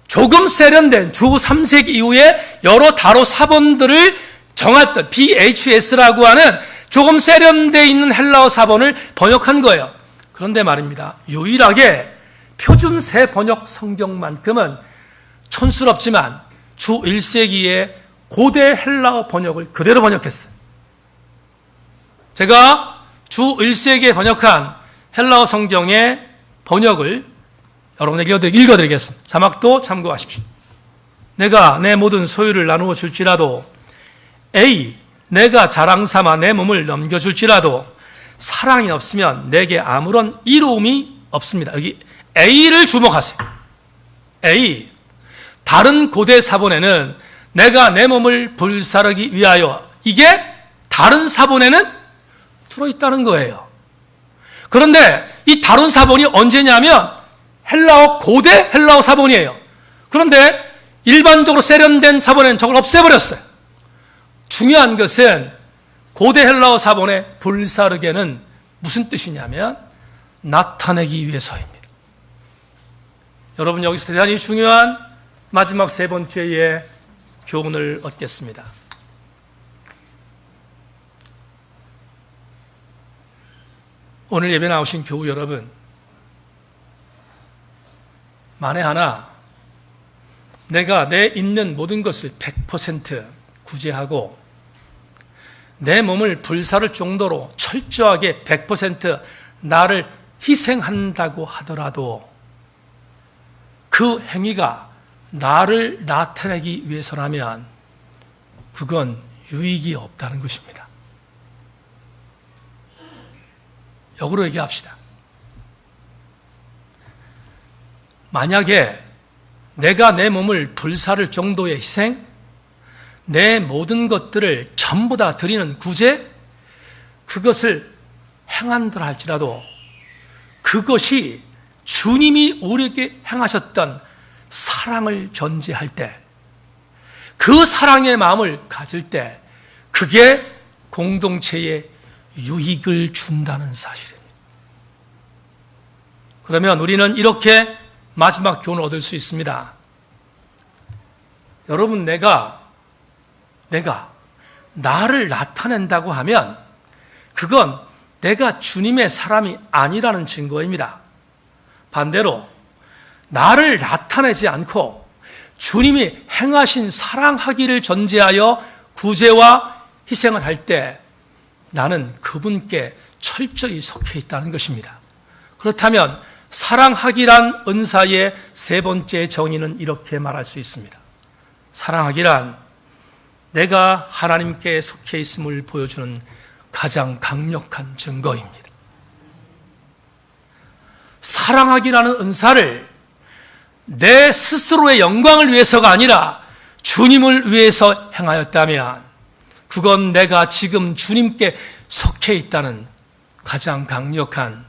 조금 세련된 주 3세기 이후에 여러 다로 사본들을 정했던 BHS라고 하는 조금 세련되어 있는 헬라어 사본을 번역한 거예요. 그런데 말입니다. 유일하게 표준세 번역 성경만큼은 촌스럽지만 주 1세기의 고대 헬라어 번역을 그대로 번역했어요. 제가 주 1세기에 번역한 헬라어 성경의 번역을 여러분에게 읽어드리겠습니다. 자막도 참고하십시오. 내가 내 모든 소유를 나누어 줄지라도 A, 내가 자랑삼아 내 몸을 넘겨줄지라도 사랑이 없으면 내게 아무런 이로움이 없습니다. 여기 A를 주목하세요. A. 다른 고대 사본에는 내가 내 몸을 불사르기 위하여, 이게 다른 사본에는 들어있다는 거예요. 그런데 이 다른 사본이 언제냐면 헬라어, 고대 헬라어 사본이에요. 그런데 일반적으로 세련된 사본에는 저걸 없애버렸어요. 중요한 것은 고대 헬라어 사본의 불사르게는 무슨 뜻이냐면 나타내기 위해서입니다. 여러분, 여기서 대단히 중요한 마지막 세 번째의 교훈을 얻겠습니다. 오늘 예배 나오신 교우 여러분, 만에 하나 내가 내 있는 모든 것을 100% 구제하고 내 몸을 불사를 정도로 철저하게 100% 나를 희생한다고 하더라도 그 행위가 나를 나타내기 위해서라면 그건 유익이 없다는 것입니다. 역으로 얘기합시다. 만약에 내가 내 몸을 불사를 정도의 희생, 내 모든 것들을 전부 다 드리는 구제, 그것을 행한다 할지라도 그것이 주님이 우리에게 행하셨던 사랑을 전제할 때, 그 사랑의 마음을 가질 때 그게 공동체에 유익을 준다는 사실입니다. 그러면 우리는 이렇게 마지막 교훈을 얻을 수 있습니다. 여러분, 내가 나를 나타낸다고 하면 그건 내가 주님의 사람이 아니라는 증거입니다. 반대로 나를 나타내지 않고 주님이 행하신 사랑하기를 전제하여 구제와 희생을 할 때 나는 그분께 철저히 속해 있다는 것입니다. 그렇다면 사랑하기란 은사의 세 번째 정의는 이렇게 말할 수 있습니다. 사랑하기란 내가 하나님께 속해 있음을 보여주는 가장 강력한 증거입니다. 사랑하기라는 은사를 내 스스로의 영광을 위해서가 아니라 주님을 위해서 행하였다면 그건 내가 지금 주님께 속해 있다는 가장 강력한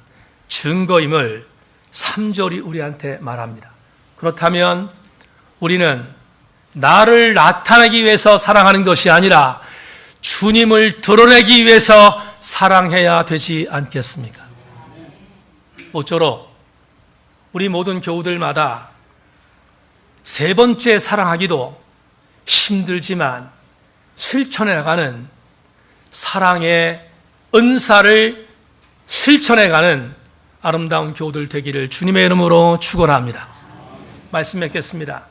증거임을 3절이 우리한테 말합니다. 그렇다면 우리는 나를 나타내기 위해서 사랑하는 것이 아니라 주님을 드러내기 위해서 사랑해야 되지 않겠습니까? 모쪼록 우리 모든 교우들마다 세 번째 사랑하기도 힘들지만 실천해 나가는 사랑의 은사를 실천해 가는 아름다운 교우들 되기를 주님의 이름으로 축원합니다. 말씀 맺겠습니다.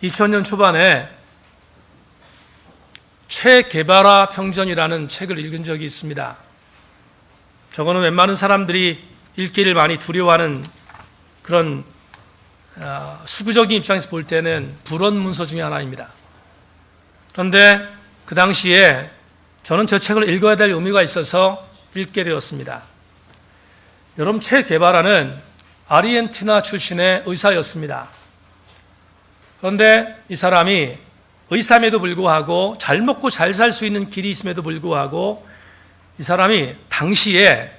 2000년 초반에 체게바라 평전이라는 책을 읽은 적이 있습니다. 저거는 웬만한 사람들이 읽기를 많이 두려워하는 그런 수구적인 입장에서 볼 때는 불원 문서 중에 하나입니다. 그런데 그 당시에 저는 저 책을 읽어야 될 의미가 있어서 읽게 되었습니다. 여러분, 체 게바라는 아르헨티나 출신의 의사였습니다. 그런데 이 사람이 의사임에도 불구하고 잘 먹고 잘 살 수 있는 길이 있음에도 불구하고 이 사람이 당시에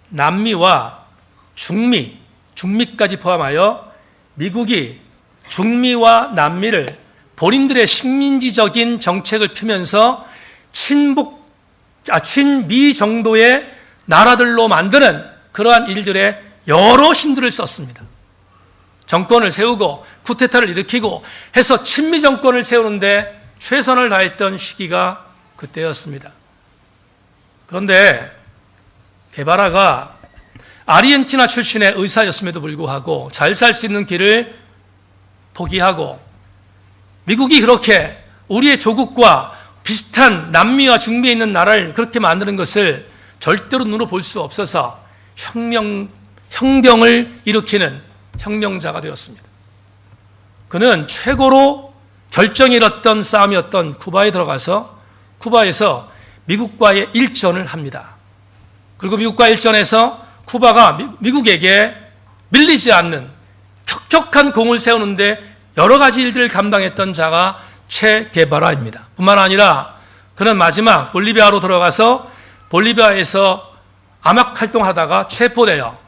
남미와 중미까지 포함하여 미국이 중미와 남미를 본인들의 식민지적인 정책을 펴면서 친미 정도의 나라들로 만드는 그러한 일들에 여러 힘들을 썼습니다. 정권을 세우고 쿠데타를 일으키고 해서 친미 정권을 세우는데 최선을 다했던 시기가 그때였습니다. 그런데 게바라가 아르헨티나 출신의 의사였음에도 불구하고 잘 살 수 있는 길을 포기하고 미국이 그렇게 우리의 조국과 비슷한 남미와 중미에 있는 나라를 그렇게 만드는 것을 절대로 눈으로 볼 수 없어서 혁명을 일으키는 혁명자가 되었습니다. 그는 최고로 절정에 이뤘던 싸움이었던 쿠바에 들어가서 쿠바에서 미국과의 일전을 합니다. 그리고 미국과의 일전에서 쿠바가 미국에게 밀리지 않는 혁혁한 공을 세우는데 여러 가지 일들을 감당했던 자가 체 게바라입니다. 뿐만 아니라 그는 마지막 볼리비아로 들어가서 볼리비아에서 암약 활동하다가 체포되어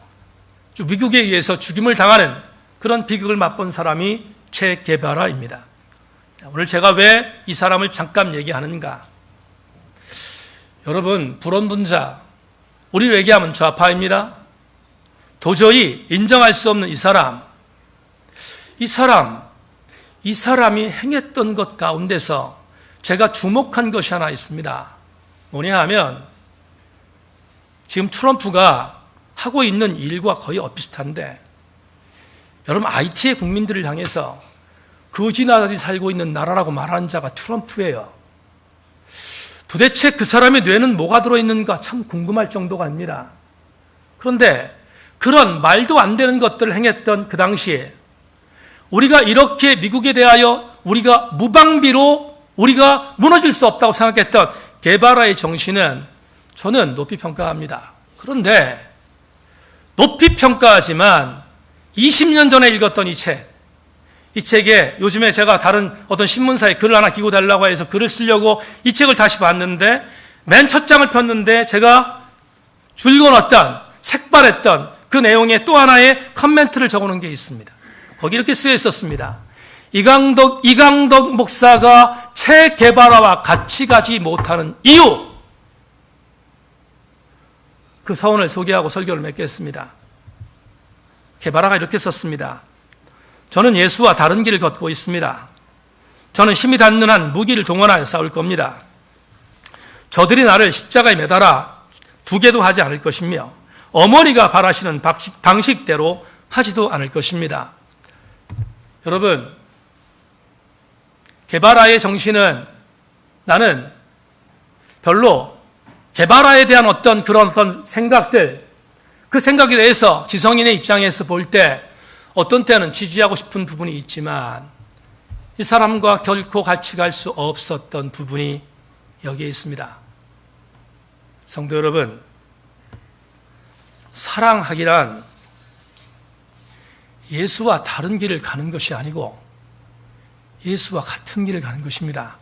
미국에 의해서 죽임을 당하는 그런 비극을 맛본 사람이 체 게바라입니다. 오늘 제가 왜 이 사람을 잠깐 얘기하는가? 여러분, 불원분자, 우리로 얘기하면 좌파입니다. 도저히 인정할 수 없는 이 사람이 행했던 것 가운데서 제가 주목한 것이 하나 있습니다. 뭐냐 하면 지금 트럼프가 하고 있는 일과 거의 엇비슷한데 여러분, IT의 국민들을 향해서 거지 나라들이 살고 있는 나라라고 말하는 자가 트럼프예요. 도대체 그 사람의 뇌는 뭐가 들어있는가 참 궁금할 정도가 아닙니다. 그런데 그런 말도 안 되는 것들을 행했던 그 당시에 우리가 이렇게 미국에 대하여 우리가 무방비로 우리가 무너질 수 없다고 생각했던 게바라의 정신은 저는 높이 평가합니다. 그런데 높이 평가하지만 20년 전에 읽었던 이 책에 요즘에 제가 다른 어떤 신문사에 글을 하나 끼고 달라고 해서 글을 쓰려고 이 책을 다시 봤는데 맨 첫 장을 폈는데 제가 줄거놨던 색발했던 그 내용에 또 하나의 커멘트를 적어놓은 게 있습니다. 거기 이렇게 쓰여 있었습니다. 이강덕 목사가 체 게바라와 같이 가지 못하는 이유, 그 서원을 소개하고 설교를 맺겠습니다. 게바라가 이렇게 썼습니다. 저는 예수와 다른 길을 걷고 있습니다. 저는 힘이 닿는 한 무기를 동원하여 싸울 겁니다. 저들이 나를 십자가에 매달아 두게도 하지 않을 것이며 어머니가 바라시는 방식대로 하지도 않을 것입니다. 여러분, 게바라의 정신은 나는 별로 게바라에 대한 어떤 생각들, 그 생각에 대해서 지성인의 입장에서 볼 때 어떤 때는 지지하고 싶은 부분이 있지만 이 사람과 결코 같이 갈 수 없었던 부분이 여기에 있습니다. 성도 여러분, 사랑하기란 예수와 다른 길을 가는 것이 아니고 예수와 같은 길을 가는 것입니다.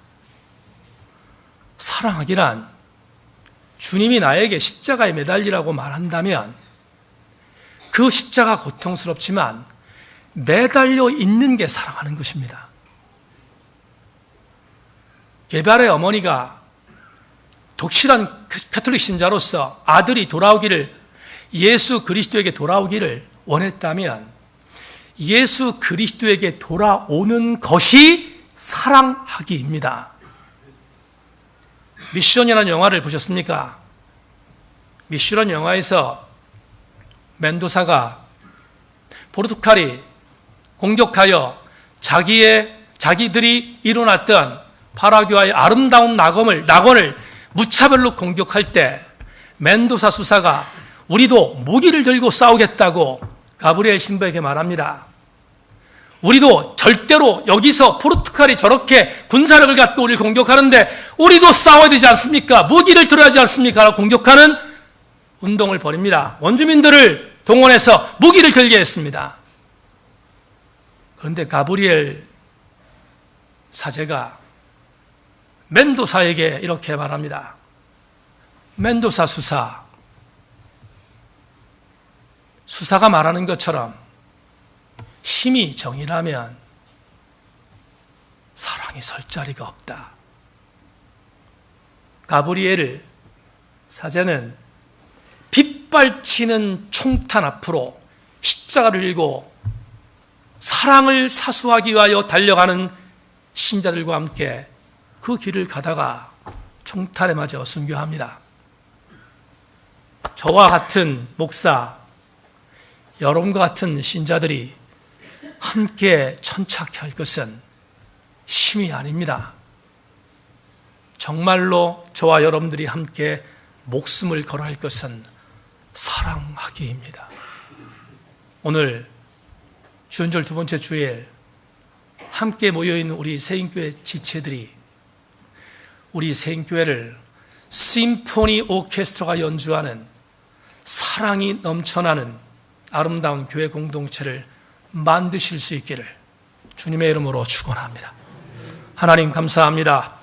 사랑하기란 주님이 나에게 십자가에 매달리라고 말한다면 그 십자가 고통스럽지만 매달려 있는 게 사랑하는 것입니다. 게바라의 어머니가 독실한 가톨릭 신자로서 아들이 돌아오기를, 예수 그리스도에게 돌아오기를 원했다면 예수 그리스도에게 돌아오는 것이 사랑하기입니다. 미션이라는 영화를 보셨습니까? 미션 영화에서 멘도사가 포르투갈이 공격하여 자기들이 일어났던 파라과이의 아름다운 낙원을 무차별로 공격할 때 멘도사 수사가 우리도 무기를 들고 싸우겠다고 가브리엘 신부에게 말합니다. 우리도 절대로 여기서 포르투갈이 저렇게 군사력을 갖고 우리를 공격하는데 우리도 싸워야 되지 않습니까? 무기를 들어야 하지 않습니까? 공격하는 운동을 벌입니다. 원주민들을 동원해서 무기를 들게 했습니다. 그런데 가브리엘 사제가 멘도사에게 이렇게 말합니다. 멘도사 수사가 말하는 것처럼 힘이 정이라면 사랑이 설 자리가 없다. 가브리엘 사제는 빗발치는 총탄 앞으로 십자가를 들고 사랑을 사수하기 위하여 달려가는 신자들과 함께 그 길을 가다가 총탄에 맞아 순교합니다. 저와 같은 목사, 여러분과 같은 신자들이 함께 천착해 할 것은 힘이 아닙니다. 정말로 저와 여러분들이 함께 목숨을 걸어야 할 것은 사랑하기입니다. 오늘 주연절 두 번째 주일 함께 모여있는 우리 세인교회 지체들이 우리 세인교회를 심포니 오케스트라가 연주하는 사랑이 넘쳐나는 아름다운 교회 공동체를 만드실 수 있기를 주님의 이름으로 축원합니다. 하나님 감사합니다.